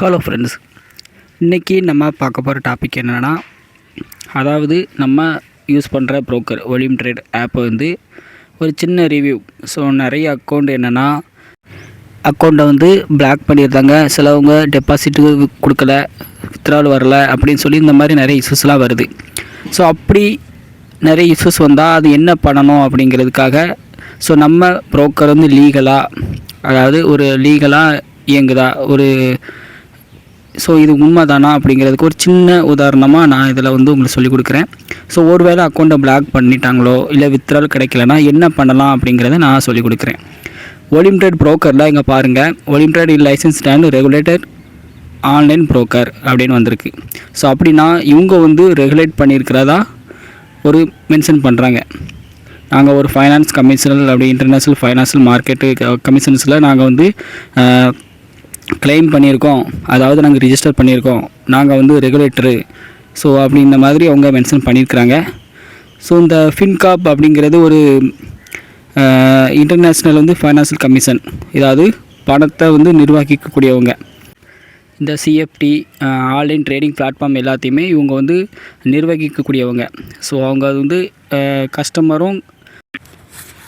Hello friends, இன்றைக்கி நம்ம பார்க்க போகிற டாபிக் என்னென்னா, அதாவது நம்ம யூஸ் பண்ணுற ப்ரோக்கர் வால்யூம் ட்ரேட் ஆப்பை ஒரு சின்ன ரிவ்யூ. ஸோ நிறைய அக்கௌண்ட் என்னென்னா அக்கௌண்ட்டை பிளாக் பண்ணியிருந்தாங்க. சிலவங்க டெபாசிட்டு கொடுக்கல, வித்ட்ராவல் வரல அப்படின்னு சொல்லி இந்த மாதிரி நிறைய இஷ்யூஸ்லாம் வருது. ஸோ அப்படி நிறைய இஷ்யூஸ் வந்தால் அது என்ன பண்ணணும் அப்படிங்கிறதுக்காக ஸோ நம்ம ப்ரோக்கர் லீகலாக, அதாவது ஒரு லீகலாக இயங்குதா, ஸோ இது உண்மை தானா அப்படிங்கிறதுக்கு ஒரு சின்ன உதாரணமாக நான் இதில் உங்களுக்கு சொல்லிக் கொடுக்குறேன். ஸோ ஒருவேளை அக்கௌண்ட்டை பிளாக் பண்ணிட்டாங்களோ இல்லை வித்ட்ராவல் கிடைக்கலனா என்ன பண்ணலாம் அப்படிங்கிறத நான் சொல்லிக் கொடுக்குறேன். வால்யூம் ட்ரேட் ப்ரோக்கரில் இங்கே பாருங்கள், volume trade licensed and regulated online broker அப்படின்னு வந்திருக்கு. ஸோ அப்படின்னா இவங்க ரெகுலேட் பண்ணியிருக்கிறதா ஒரு மென்ஷன் பண்ணுறாங்க. நாங்கள் ஒரு ஃபைனான்ஸ் கமிஷனர் அப்படி இன்டர்நேஷ்னல் ஃபைனான்ஷியல் மார்க்கெட்டு கமிஷன்ஸில் நாங்கள் கிளைம் பண்ணியிருக்கோம், அதாவது நாங்கள் ரிஜிஸ்டர் பண்ணியிருக்கோம், நாங்கள் ரெகுலேட்டரு. ஸோ அப்படி இந்த மாதிரி அவங்க மென்ஷன் பண்ணியிருக்கிறாங்க. ஸோ இந்த ஃபின்காப் அப்படிங்கிறது ஒரு இன்டர்நேஷ்னல் ஃபைனான்சியல் கமிஷன், இதாவது பணத்தை நிர்வகிக்கக்கூடியவங்க. இந்த சிஎஃப்டி ஆன்லைன் ட்ரேடிங் பிளாட்ஃபார்ம் எல்லாத்தையுமே இவங்க நிர்வகிக்கக்கூடியவங்க. ஸோ அவங்க கஸ்டமரும்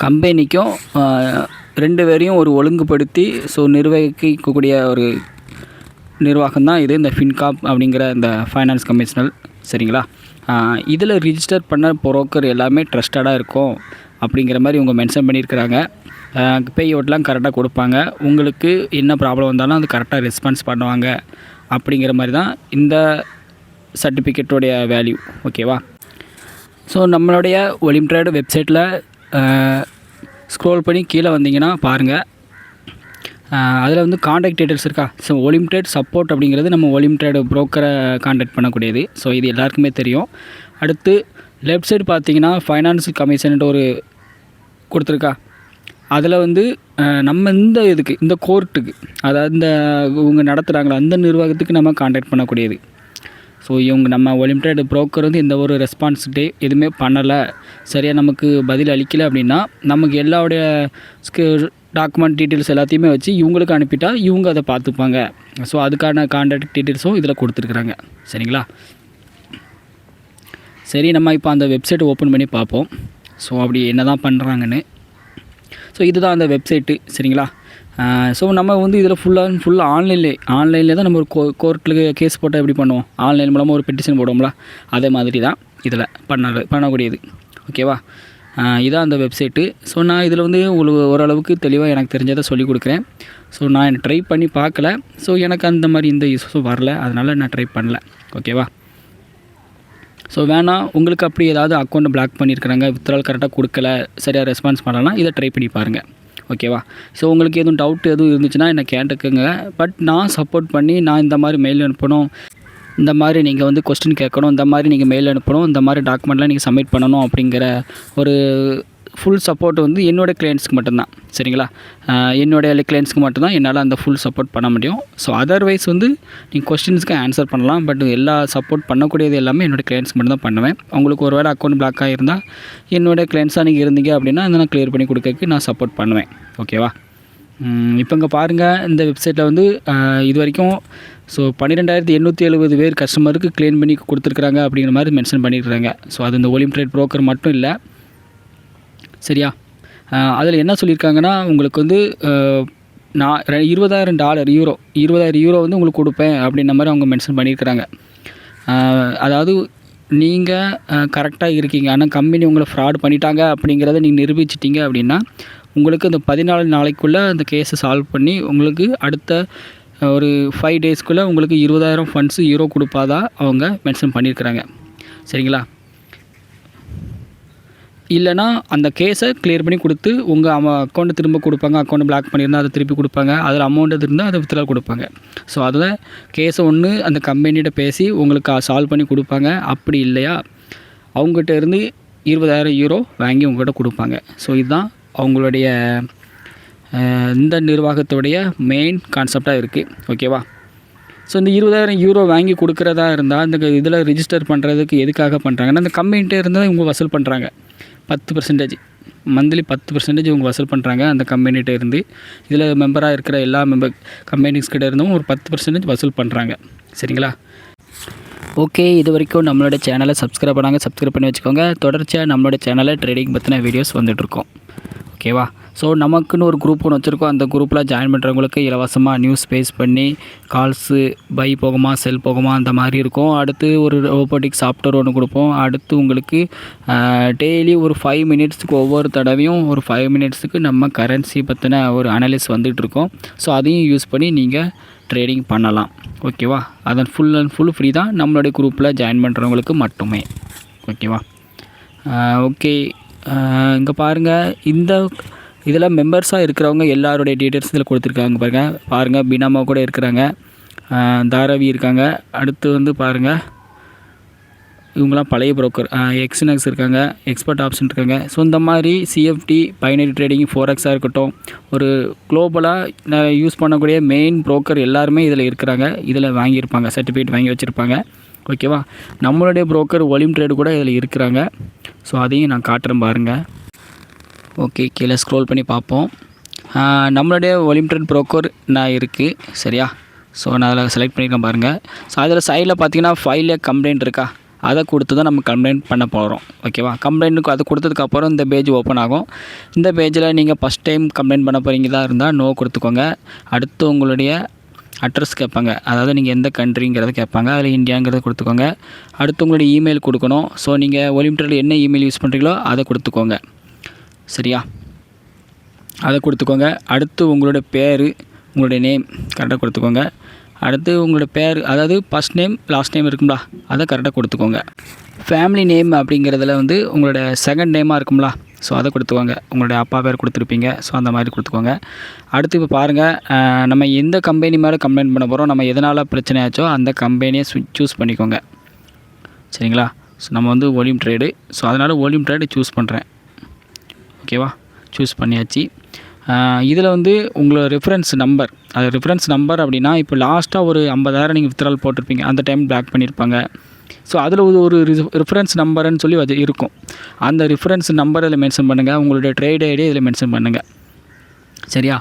கம்பெனிக்கும் ரெண்டு பேரையும் ஒரு ஒழுங்குபடுத்தி ஸோ நிர்வகிக்கக்கூடிய ஒரு நிர்வாகம் தான் இது, இந்த ஃபின்காப் அப்படிங்கிற இந்த ஃபைனான்ஸ் கமிஷனல். சரிங்களா? இதில் ரிஜிஸ்டர் பண்ண ப்ரோக்கர் எல்லாமே ட்ரஸ்டடாக இருக்கும் அப்படிங்கிற மாதிரி இவங்க மென்ஷன் பண்ணியிருக்கிறாங்க. பே அவுட்லாம் கரெக்டாக கொடுப்பாங்க, உங்களுக்கு என்ன ப்ராப்ளம் வந்தாலும் அது கரெக்டாக ரெஸ்பான்ஸ் பண்ணுவாங்க அப்படிங்கிற மாதிரி தான் இந்த சர்டிஃபிகேட்டோடைய வேல்யூ. ஓகேவா? ஸோ நம்மளுடைய வால்யூம் ட்ரேட் வெப்சைட்டில் ஸ்க்ரோல் பண்ணி கீழே வந்தீங்கன்னா பாருங்கள், அதில் காண்டாக்ட் டீட்டெயில்ஸ் இருக்கா. ஸோ வால்யூம் ட்ரேட் சப்போர்ட் அப்படிங்கிறது நம்ம வால்யூம் ட்ரேட் ப்ரோக்கரை காண்டாக்ட் பண்ணக்கூடியது. ஸோ இது எல்லாருக்குமே தெரியும். அடுத்து லெஃப்ட் சைடு பார்த்தீங்கன்னா ஃபைனான்ஸ் கமிஷன்ட்டு ஒரு கொடுத்துருக்கா. அதில் நம்ம இந்த கோர்ட்டுக்கு, அதாவது இந்த இவங்க நடத்துகிறாங்களா அந்த நிர்வாகத்துக்கு நம்ம காண்டாக்ட் பண்ணக்கூடியது. ஸோ இவங்க நம்ம வால்யூம் ட்ரேட் ப்ரோக்கர் எந்த ஒரு ரெஸ்பான்சிபிலிட்டி எதுவுமே பண்ணலை, சரியாக நமக்கு பதில் அளிக்கலை அப்படின்னா நமக்கு எல்லாருடைய டாக்குமெண்ட் டீட்டெயில்ஸ் எல்லாத்தையுமே வச்சு இவங்களுக்கு அனுப்பிட்டா இவங்க அதை பார்த்துப்பாங்க. ஸோ அதுக்கான கான்டாக்ட் டீட்டெயில்ஸும் இதில் கொடுத்துருக்குறாங்க. சரிங்களா? சரி, நம்ம இப்போ அந்த வெப்சைட்டை ஓப்பன் பண்ணி பார்ப்போம். ஸோ அப்படி என்ன தான் பண்ணுறாங்கன்னு. ஸோ இதுதான் அந்த வெப்சைட்டு. சரிங்களா? ஸோ நம்ம இதில் ஃபுல்லாக ஆன்லைன்லேயே தான் நம்ம ஒரு கோர்ட்டில் கேஸ் போட்டால் எப்படி பண்ணுவோம், ஆன்லைன் மூலமாக ஒரு பெட்டிஷன் போடுவோம்ல, அதே மாதிரி தான் இதில் பண்ணக்கூடியது. ஓகேவா? இதான் அந்த வெப்சைட்டு. ஸோ நான் இதில் உங்களுக்கு ஓரளவுக்கு தெளிவாக எனக்கு தெரிஞ்சதை சொல்லிக் கொடுக்குறேன். ஸோ நான் ட்ரை பண்ணி பார்க்கல, ஸோ எனக்கு அந்த மாதிரி இந்த இஷ்யூஸும் வரல, அதனால் நான் ட்ரை பண்ணல. ஓகேவா? ஸோ வேணாம், உங்களுக்கு அப்படி ஏதாவது அக்கௌண்ட்டை பிளாக் பண்ணியிருக்கிறாங்க, வித்ட்ராவல் கரெக்டாக கொடுக்கல, சரியாக ரெஸ்பான்ஸ் பண்ணலாம், இதை ட்ரை பண்ணி பாருங்கள். ஓகேவா? ஸோ உங்களுக்கு எதுவும் டவுட் எதுவும் இருந்துச்சுன்னா என்னை கேட்டுக்குங்க. பட் நான் சப்போர்ட் பண்ணி நான் இந்த மாதிரி மெயில் அனுப்பணும், இந்த மாதிரி நீங்கள் கொஸ்டின் கேட்கணும், இந்த மாதிரி நீங்கள் மெயில் அனுப்பணும், இந்த மாதிரி டாக்குமெண்ட்லாம் நீங்கள் சப்மிட் பண்ணணும் அப்படிங்கிற ஒரு ஃபுல் சப்போர்ட் என்னோடய கிளைண்ட்ஸ்க்கு மட்டும்தான். சரிங்களா? என்னுடைய கிளைண்ட்ஸ்க்கு மட்டும்தான் என்னால் அந்த ஃபுல் சப்போர்ட் பண்ண முடியும். ஸோ அதர்வைஸ் நீங்கள் கொஸ்டின்ஸ்க்கு ஆன்சர் பண்ணலாம், பட் எல்லா சப்போர்ட் பண்ணக்கூடியது எல்லாமே என்னோடய கிளைண்ட்ஸ்க்கு மட்டும் தான் பண்ணுவேன். உங்களுக்கு ஒரு வேளை அக்கௌண்ட் பிளாக் ஆகிருந்தால் என்னோடய கிளைண்ட்ஸாக நீங்கள் இருந்தீங்க அப்படின்னா அதை நான் கிளியர் பண்ணி கொடுக்கறதுக்கு நான் சப்போர்ட் பண்ணுவேன். ஓகேவா? இப்போ இங்கே பாருங்கள், இந்த வெப்சைட்டில் இது வரைக்கும் ஸோ 12,870 பேர் கஸ்டமருக்கு கிளைம் பண்ணி கொடுத்துருக்குறாங்க அப்படிங்கிற மாதிரி மென்ஷன் பண்ணியிருக்கிறாங்க. ஸோ அது இந்த வால்யூம் ட்ரேட் ப்ரோக்கர் மட்டும் இல்லை. சரியா? அதில் என்ன சொல்லியிருக்காங்கன்னா, உங்களுக்கு நான் $20,000 யூரோ உங்களுக்கு கொடுப்பேன் அப்படின்ற மாதிரி அவங்க மென்ஷன் பண்ணியிருக்கிறாங்க. அதாவது நீங்கள் கரெக்டாக இருக்கீங்க, ஆனால் கம்பெனி உங்களை ஃப்ராட் பண்ணிட்டாங்க அப்படிங்கிறத நீங்கள் நிரூபிச்சிட்டிங்க அப்படின்னா உங்களுக்கு இந்த 14 நாளைக்குள்ளே அந்த கேஸை சால்வ் பண்ணி உங்களுக்கு அடுத்த ஒரு 5 டேஸ்க்குள்ளே உங்களுக்கு 20,000 யூரோ கொடுப்பாதா அவங்க மென்ஷன் பண்ணியிருக்கிறாங்க. சரிங்களா? இல்லைனா அந்த கேஸை கிளியர் பண்ணி கொடுத்து உங்கள் அக்கௌண்ட்டை திரும்ப கொடுப்பாங்க. அக்கௌண்ட்டை பிளாக் பண்ணியிருந்தால் அதை திருப்பி கொடுப்பாங்க, அதில் அமௌண்ட் இருந்தால் அதை வித்ட்ராவல் கொடுப்பாங்க. ஸோ அதில் கேஸை அந்த கம்பெனிகிட்ட பேசி உங்களுக்கு சால்வ் பண்ணி கொடுப்பாங்க. அப்படி இல்லையா அவங்ககிட்ட இருந்து 20,000 யூரோ வாங்கி உங்கள்கிட்ட கொடுப்பாங்க. ஸோ இதுதான் அவங்களுடைய இந்த நிர்வாகத்துடைய மெயின் கான்செப்டாக இருக்குது. ஓகேவா? ஸோ இந்த 20,000 யூரோ வாங்கி கொடுக்குறதா இருந்தால் இந்த இதில் ரிஜிஸ்டர் பண்ணுறதுக்கு எதுக்காக பண்ணுறாங்கன்னா, அந்த கம்பெனிகிட்ட இருந்தால் இவங்க வசூல் பண்ணுறாங்க 10%. மந்த்லி 10% இவங்க வசூல் பண்ணுறாங்க அந்த கம்பெனிகிட்ட இருந்து. இதில் மெம்பராக இருக்கிற எல்லா கம்பெனிஸ் கிட்ட இருந்தும் ஒரு 10% வசூல் பண்ணுறாங்க. சரிங்களா? ஓகே, இது வரைக்கும் நம்மளோட சேனலை சப்ஸ்கிரைப் பண்ணி வச்சுக்கோங்க. தொடர்ச்சியாக நம்மளோட சேனலில் ட்ரேடிங் பற்றின வீடியோஸ் வந்துட்டுருக்கோம். ஓகேவா? ஸோ நமக்குன்னு ஒரு குரூப் ஒன்று வச்சுருக்கோம். அந்த குரூப்பில் ஜாயின் பண்ணுறவங்களுக்கு இலவசமாக நியூஸ் பேஸ் பண்ணி கால்ஸு பை போகுமா செல் போகுமா அந்த மாதிரி இருக்கும். அடுத்து ஒரு ரோபோட்டிக் சாஃப்ட்வேர் ஒன்று கொடுப்போம். அடுத்து உங்களுக்கு டெய்லி ஒரு 5 மினிட்ஸுக்கு ஒவ்வொரு தடவையும் ஒரு 5 மினிட்ஸுக்கு நம்ம கரன்சி பற்றின ஒரு அனலிஸ் வந்துகிட்ருக்கோம். ஸோ அதையும் யூஸ் பண்ணி நீங்கள் ட்ரேடிங் பண்ணலாம். ஓகேவா? அதன் ஃபுல் அண்ட் ஃபுல் ஃப்ரீ தான், நம்மளுடைய குரூப்பில் ஜாயின் பண்ணுறவங்களுக்கு மட்டுமே. ஓகேவா? ஓகே, இங்கே பாருங்கள், இந்த இதில் மெம்பர்ஸாக இருக்கிறவங்க எல்லாருடைய டீட்டெயில்ஸ் இதில் கொடுத்துருக்காங்க. பாருங்கள் பினாமா கூட இருக்கிறாங்க, தாராவி இருக்காங்க. அடுத்து வந்து பாருங்கள், இவங்களாம் பழைய புரோக்கர், எக்ஸ்னக்ஸ் இருக்காங்க, எக்ஸ்பர்ட் ஆப்ஷன் இருக்காங்க. ஸோ இந்த மாதிரி சிஎஃப்டி, பைனரி ட்ரேடிங், ஃபோரெக்ஸாக இருக்கட்டும், ஒரு குளோபலாக யூஸ் பண்ணக்கூடிய மெயின் புரோக்கர் எல்லாருமே இதில் இருக்கிறாங்க. இதில் வாங்கியிருப்பாங்க, சர்டிஃபிகேட் வாங்கி வச்சுருப்பாங்க. ஓகேவா? நம்மளுடைய புரோக்கர் ஒலிம் ட்ரேடு கூட இதில் இருக்கிறாங்க. ஸோ அதையும் நான் காட்டுறேன் பாருங்கள். ஓகே, கீழே ஸ்க்ரோல் பண்ணி பார்ப்போம். நம்மளுடைய ஒலிம் ட்ரேட் புரோக்கர் நான் இருக்குது. சரியா? ஸோ நான் அதில் செலக்ட் பண்ணியிருக்கேன் பாருங்கள். ஸோ அதில் சைடில் பார்த்தீங்கன்னா ஃபைலில் கம்ப்ளைண்ட் இருக்கா, அதை கொடுத்து தான் நம்ம கம்ப்ளைண்ட் பண்ண போகிறோம். ஓகேவா? கம்ப்ளைண்ட்டுக்கு அது கொடுத்ததுக்கப்புறம் இந்த பேஜ் ஓப்பன் ஆகும். இந்த பேஜில் நீங்கள் ஃபஸ்ட் டைம் கம்ப்ளைண்ட் பண்ண போகிறீங்களா இருந்தால் நோ கொடுத்துக்கோங்க. அடுத்து உங்களுடைய அட்ரஸ் கேட்பாங்க, அதாவது நீங்கள் எந்த கண்ட்ரிங்கிறத கேட்பாங்க. அதில் இந்தியாங்கிறத கொடுத்துக்கோங்க. அடுத்து உங்களுடைய இமெயில் கொடுக்கணும். ஸோ நீங்கள் ஒலிம் ட்ரேட் என்ன இமெயில் யூஸ் பண்ணுறீங்களோ அதை கொடுத்துக்கோங்க. சரியா? அதை கொடுத்துக்கோங்க. அடுத்து உங்களோட பேர், உங்களுடைய நேம் கரெக்டாக கொடுத்துக்கோங்க. அடுத்து உங்களோட பேர், அதாவது ஃபஸ்ட் நேம் லாஸ்ட் நேம் இருக்குங்களா, அதை கரெக்டாக கொடுத்துக்கோங்க. ஃபேமிலி நேம் அப்படிங்கிறதுல வந்து உங்களோட செகண்ட் நேமாக இருக்குங்களா, ஸோ அதை கொடுத்துக்கோங்க. உங்களுடைய அப்பா பேர் கொடுத்துருப்பீங்க, ஸோ அந்த மாதிரி கொடுத்துக்கோங்க. அடுத்து இப்போ பாருங்கள், நம்ம எந்த கம்பெனி மேலே கம்ப்ளைண்ட் பண்ண போகிறோம், நம்ம எதனால் பிரச்சனை ஆச்சோ அந்த கம்பெனியை சூஸ் பண்ணிக்கோங்க. சரிங்களா? ஸோ நம்ம வந்து ஒலிம் ட்ரேடு, ஸோ அதனால் ஒலிம் ட்ரேடு சூஸ் பண்ணுறேன். ஓகேவா? சூஸ் பண்ணியாச்சு. இதில் வந்து உங்களோட ரெஃபரன்ஸ் நம்பர், அது ரெஃபரன்ஸ் நம்பர் அப்படின்னா இப்போ லாஸ்ட்டாக ஒரு 50,000 நீங்கள் வித்ட்ரால் போட்டிருப்பீங்க, அந்த டைம் பிளாக் பண்ணியிருப்பாங்க. ஸோ அதில் ஒரு ரெஃபரன்ஸ் நம்பர்னு சொல்லி அது இருக்கும். அந்த ரெஃபரன்ஸ் நம்பர் இதில் மென்ஷன் பண்ணுங்கள். உங்களுடைய ட்ரேட் ஐடி இதில் மென்ஷன் பண்ணுங்கள். சரியா?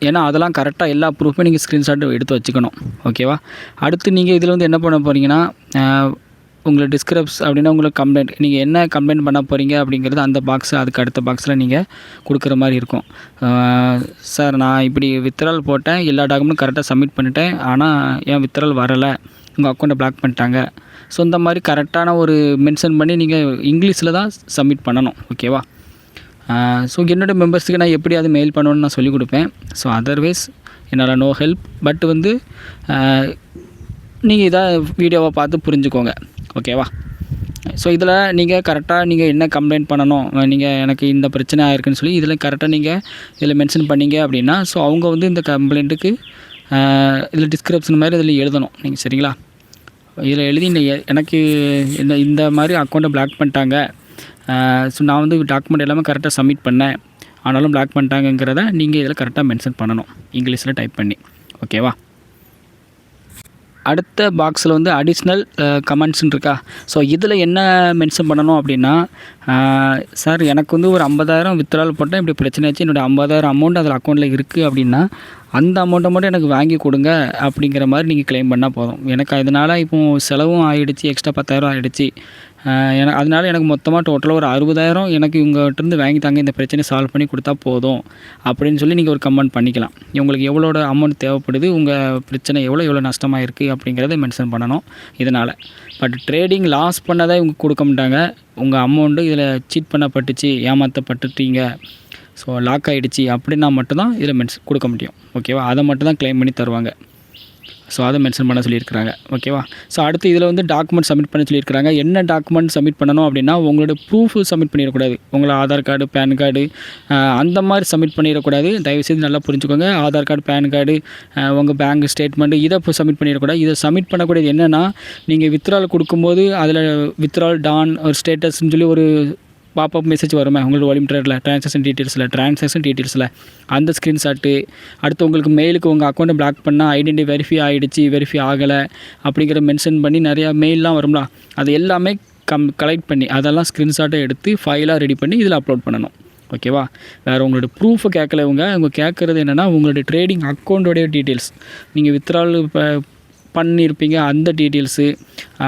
ஏன்னா அதெல்லாம் கரெக்டாக எல்லா ப்ரூஃபும் நீங்கள் ஸ்க்ரீன்ஷாட் எடுத்து வச்சுக்கணும். ஓகேவா? அடுத்து நீங்கள் இதில் வந்து என்ன பண்ண போகிறீங்கன்னா, உங்களை டிஸ்கிரிப்ஸ் அப்படின்னா உங்களுக்கு கம்ப்ளைண்ட், நீங்கள் என்ன கம்ப்ளைண்ட் பண்ண போகிறீங்க அப்படிங்கிறது அந்த பாக்ஸு, அதுக்கு அடுத்த பாக்ஸில் நீங்கள் கொடுக்குற மாதிரி இருக்கும். சார், நான் இப்படி வித்ட்ரால் போட்டேன், எல்லா டாக்குமெண்ட்டும் கரெக்டாக சப்மிட் பண்ணிட்டேன், ஆனால் ஏன் வித்ட்ரால் வரலை, உங்கள் அக்கௌண்ட்டை பிளாக் பண்ணிட்டாங்க. ஸோ இந்த மாதிரி கரெக்டான ஒரு மென்ஷன் பண்ணி நீங்கள் இங்கிலீஷில் தான் சப்மிட் பண்ணணும். ஓகேவா? ஸோ என்னோடய மெம்பர்ஸுக்கு நான் எப்படி அது மெயில் பண்ணணும்னு நான் சொல்லிக் கொடுப்பேன். ஸோ அதர்வைஸ் என்னால் நோ ஹெல்ப். பட் வந்து நீங்கள் இதை வீடியோவை பார்த்து புரிஞ்சுக்கோங்க. ஓகேவா? ஸோ இதில் நீங்கள் கரெக்டாக நீங்கள் என்ன கம்ப்ளைண்ட் பண்ணணும், நீங்கள் எனக்கு இந்த பிரச்சனை ஆயிருக்குன்னு சொல்லி இதில் கரெக்டாக நீங்கள் இதில் மென்ஷன் பண்ணீங்க அப்படின்னா, ஸோ அவங்க வந்து இந்த கம்ப்ளைண்ட்டுக்கு இதில் டிஸ்கிரிப்ஷன் மாதிரி இதில் எழுதணும் நீங்கள். சரிங்களா? இதில் எழுதி எனக்கு இந்த மாதிரி அக்கௌண்ட்டை பிளாக் பண்ணிட்டாங்க, ஸோ நான் வந்து டாக்குமெண்ட் எல்லாமே கரெக்டாக சப்மிட் பண்ணேன், ஆனாலும் பிளாக் பண்ணிட்டாங்கங்கிறத நீங்கள் இதில் கரெக்டாக மென்ஷன் பண்ணணும் இங்கிலீஷில் டைப் பண்ணி. ஓகேவா? அடுத்த பாக்ஸில் வந்து அடிஷ்னல் கமெண்ட்ஸ்ன்னு இருக்கா. ஸோ இதில் என்ன மென்ஷன் பண்ணணும் அப்படின்னா, சார் எனக்கு வந்து ஒரு 50,000 வித்ட்ரால் போட்டேன், இப்படி பிரச்சனை ஆச்சு, என்னோடய 50,000 அமௌண்ட் அதில் அக்கௌண்ட்டில் இருக்குது அப்படின்னா அந்த அமௌண்ட்டை மட்டும் எனக்கு வாங்கி கொடுங்க அப்படிங்கிற மாதிரி நீங்கள் க்ளைம் பண்ணால் போதும். எனக்கு அதனால் இப்போது செலவும் ஆகிடுச்சு, எக்ஸ்ட்ரா 10,000 ஆகிடுச்சு, அதனால் எனக்கு மொத்தமாக டோட்டலாக ஒரு 60,000 எனக்கு இவங்ககிட்டருந்து வாங்கிட்டாங்க, இந்த பிரச்சனையை சால்வ் பண்ணி கொடுத்தா போதும் அப்படின்னு சொல்லி நீங்கள் ஒரு கமெண்ட் பண்ணிக்கலாம். உங்களுக்கு எவ்வளோட அமௌண்ட் தேவைப்படுது, உங்கள் பிரச்சனை எவ்வளோ நஷ்டமாக இருக்குது அப்படிங்கிறத மென்ஷன் பண்ணணும் இதனால். பட் ட்ரேடிங் லாஸ் பண்ணதை இவங்க கொடுக்க மாட்டாங்க. உங்கள் அமௌண்ட்டு இதில் சீட் பண்ணப்பட்டுச்சு, ஏமாற்றப்பட்டுட்டீங்க, ஸோ லாக் ஆகிடுச்சு அப்படின்னா மட்டும்தான் இதில் கொடுக்க முடியும். ஓகேவா? அதை மட்டும் தான் க்ளைம் பண்ணி தருவாங்க. ஸோ அதை மென்ஷன் பண்ண சொல்லியிருக்கிறாங்க. ஓகேவா? ஸோ அடுத்து இதில் வந்து டாக்குமெண்ட் சப்மிட் பண்ண சொல்லியிருக்கிறாங்க. என்ன டாக்குமெண்ட் சப்மிட் பண்ணணும் அப்படின்னா, உங்களோட ப்ரூஃப் சப்மிட் பண்ணிடக்கூடாது. உங்களோட ஆதார் கார்டு, பேன் கார்டு அந்த மாதிரி சப்மிட் பண்ணிடக்கூடாது. தயவுசெய்து நல்லா புரிஞ்சுக்கோங்க. ஆதார் கார்டு, பேன் கார்டு, உங்கள் பேங்க் ஸ்டேட்மெண்ட்டு இதை இப்போ சப்மிட் பண்ணிடக்கூடாது. இதை சப்மிட் பண்ணக்கூடியது என்னென்னா, நீங்கள் வித்ட்ரால் கொடுக்கும்போது அதில் வித்ட்ரால் டான் ஒரு ஸ்டேட்டஸ்ன்னு சொல்லி ஒரு பாப்அப் மெசேஜ் வருமே உங்களோட ஒலிம் ட்ரேடில் ட்ரான்சாக்ஷன் டீட்டெயில்ஸில் அந்த ஸ்க்ரீன்ஷாட்டு. அடுத்து உங்களுக்கு மெயிலுக்கு உங்கள் அக்கௌண்ட்டை பிளாக் பண்ணால் ஐடென்டி வெரிஃபை ஆகிடுச்சு, வெரிஃபை ஆகலை அப்படிங்கிற மென்ஷன் பண்ணி நிறையா மெயிலெலாம் வரும்ல, அது எல்லாமே கலெக்ட் பண்ணி அதெல்லாம் ஸ்க்ரீன்ஷாட்டை எடுத்து ஃபைலாக ரெடி பண்ணி இதில் அப்லோட் பண்ணணும். ஓகேவா? வேறு உங்களோட ப்ரூஃபை கேட்கல அவங்க கேட்குறது என்னென்னா உங்களுடைய ட்ரேடிங் அக்கௌண்ட்டோடைய டீட்டெயில்ஸ், நீங்கள் வித்ட்ரால் பண்ணியிருப்பீங்க அந்த டீட்டெயில்ஸு,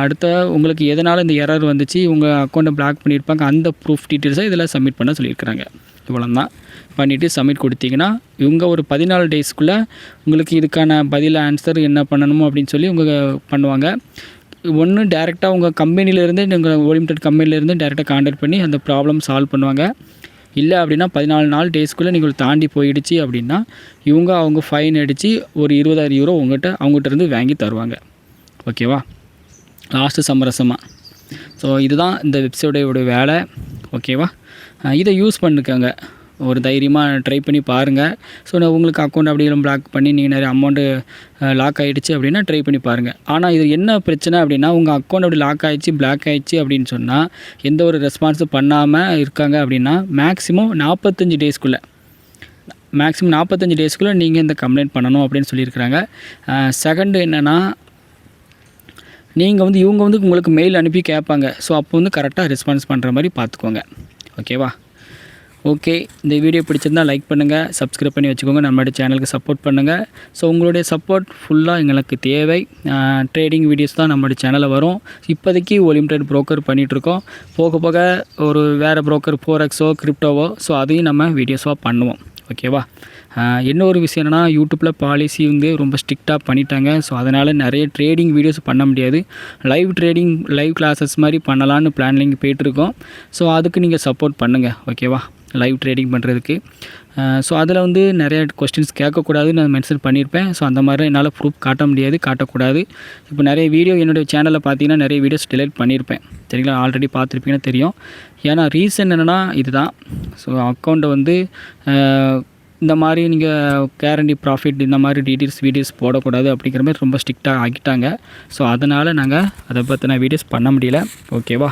அடுத்த உங்களுக்கு எதனால் இந்த எரர் வந்துச்சு, உங்கள் அக்கௌண்ட்டை பிளாக் பண்ணியிருப்பாங்க அந்த ப்ரூஃப் டீட்டெயில்ஸை இதில் சப்மிட் பண்ண சொல்லியிருக்கிறாங்க. இவ்வளோ தான் பண்ணிவிட்டு சப்மிட் கொடுத்தீங்கன்னா இவங்க ஒரு 14 டேஸ்க்குள்ளே உங்களுக்கு இதுக்கான பதில் ஆன்சர் என்ன பண்ணணுமோ அப்படின்னு சொல்லி உங்க பண்ணுவாங்க. ஒன்று டேரெக்டாக உங்கள் கம்பெனிலேருந்து உங்கள் ஓலிமிட்டட் கம்பெனிலேருந்து டேரெக்டாக கான்டாக்ட் பண்ணி அந்த ப்ராப்ளம் சால்வ் பண்ணுவாங்க. இல்லை அப்படின்னா 14 டேஸ்க்குள்ளே நீங்கள் தாண்டி போயிடுச்சு அப்படின்னா அவங்க ஃபைன் அடித்து ஒரு 20,000 யூரோ அவங்ககிட்ட இருந்து வாங்கி தருவாங்க. ஓகேவா? லாஸ்ட்டு சமரசமாக. ஸோ இதுதான் இந்த வெப்சைட்டோட வேலை. ஓகேவா? இதை யூஸ் பண்ணிக்கோங்க, ஒரு தைரியமாக ட்ரை பண்ணி பாருங்கள். ஸோ உங்களுக்கு அக்கௌண்ட் அப்படியே பிளாக் பண்ணி நீங்கள் நிறைய அமௌண்ட்டு லாக் ஆகிடுச்சு அப்படின்னா ட்ரை பண்ணி பாருங்கள். ஆனால் இது என்ன பிரச்சனை அப்படின்னா உங்கள் அக்கௌண்ட் அப்படி லாக் ஆகிடுச்சு பிளாக் ஆகிடுச்சு அப்படின்னு சொன்னால் எந்த ஒரு ரெஸ்பான்ஸும் பண்ணாமல் இருக்காங்க அப்படின்னா மேக்ஸிமம் 45 டேஸ்க்குள்ளே நீங்கள் இந்த கம்ப்ளைண்ட் பண்ணணும் அப்படின்னு சொல்லியிருக்கிறாங்க. செகண்டு என்னென்னா நீங்கள் இவங்க உங்களுக்கு மெயில் அனுப்பி கேட்பாங்க. ஸோ அப்போ கரெக்டாக ரெஸ்பான்ஸ் பண்ணுற மாதிரி பார்த்துக்கோங்க. ஓகேவா? ஓகே, இந்த வீடியோ பிடிச்சிருந்தால் லைக் பண்ணுங்கள், சப்ஸ்கிரைப் பண்ணி வச்சுக்கோங்க, நம்மளோட சேனலுக்கு சப்போர்ட் பண்ணுங்கள். ஸோ உங்களுடைய சப்போர்ட் ஃபுல்லாக எங்களுக்கு தேவை. ட்ரேடிங் வீடியோஸ் தான் நம்மளோட சேனலில் வரும். இப்போதைக்கு ஒலிமிட்டட் ப்ரோக்கர் பண்ணிகிட்ருக்கோம். போக போக ஒரு வேறு ப்ரோக்கர் ஃபோரெக்ஸோ கிரிப்டோவோ ஸோ அதையும் நம்ம வீடியோஸாக பண்ணுவோம். ஓகேவா? இன்னொரு விஷயம் என்னென்னா யூடியூப்பில் பாலிசி ரொம்ப ஸ்ட்ரிக்டாக பண்ணிட்டாங்க. ஸோ அதனால் நிறைய ட்ரேடிங் வீடியோஸ் பண்ண முடியாது. லைவ் கிளாஸஸ் மாதிரி பண்ணலான்னு பிளானிங் போயிட்டுருக்கோம். ஸோ அதுக்கு நீங்கள் சப்போர்ட் பண்ணுங்கள். ஓகேவா? லைவ் ட்ரேடிங் பண்ணுறதுக்கு. ஸோ அதில் நிறைய கொஸ்டின்ஸ் கேட்கக்கூடாதுன்னு நான் மென்ஷன் பண்ணியிருப்பேன். ஸோ அந்த மாதிரி என்னால் ப்ரூஃப் காட்ட முடியாது, காட்டக்கூடாது. இப்போ நிறைய வீடியோ என்னுடைய சேனலில் பார்த்தீங்கன்னா நிறைய வீடியோஸ் டிலீட் பண்ணியிருப்பேன். சரிங்களா? ஆல்ரெடி பார்த்துருப்பீங்கன்னா தெரியும். ஏன்னா ரீசன் என்னென்னா இதுதான். ஸோ அக்கௌண்ட்டை இந்த மாதிரி நீங்கள் கேரண்டி ப்ராஃபிட் இந்த மாதிரி வீடியோஸ் போடக்கூடாது அப்படிங்கிற மாதிரி ரொம்ப ஸ்ட்ரிக்டாக ஆக்கிட்டாங்க. ஸோ அதனால் நாங்கள் அதை பற்றின வீடியோஸ் பண்ண முடியல. ஓகேவா?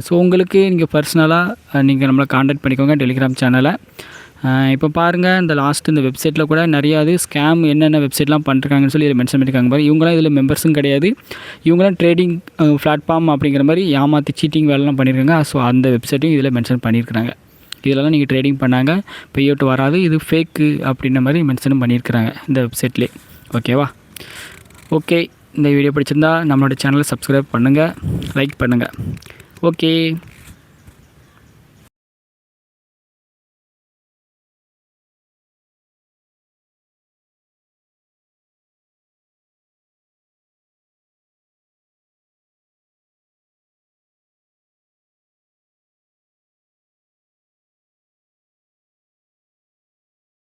ஸோ உங்களுக்கு நீங்கள் பர்சனலாக நீங்கள் நம்மளை காண்டாக்ட் பண்ணிக்கோங்க டெலிகிராம் சேனலை. இப்போ பாருங்கள் இந்த வெப்சைட்டில் கூட நிறையா ஸ்கேம் என்னென்ன வெப்சைட்லாம் பண்ணுறாங்கன்னு சொல்லி இதில் மென்ஷன் பண்ணியிருக்காங்க. பாரு இவங்களாம் இதில் மெம்பர்ஸும் கிடையாது. இவங்களாம் ட்ரேடிங் பிளாட்ஃபார்ம் அப்படிங்கிற மாதிரி ஏமாற்றி சீட்டிங் வேலைலாம் பண்ணியிருக்காங்க. ஸோ அந்த வெப்சைட்டையும் இதில் மென்ஷன் பண்ணியிருக்கிறாங்க. இதிலலாம் நீங்கள் ட்ரேடிங் பண்ணாங்க பெய்அவுட் வராது, இது ஃபேக்கு அப்படின்ற மாதிரி மென்ஷனும் பண்ணியிருக்கிறாங்க இந்த வெப்சைட்லேயே. ஓகேவா? ஓகே, இந்த வீடியோ பிடிச்சிருந்தா நம்மளோட சேனலை சப்ஸ்கிரைப் பண்ணுங்கள், லைக் பண்ணுங்கள். ஓகே.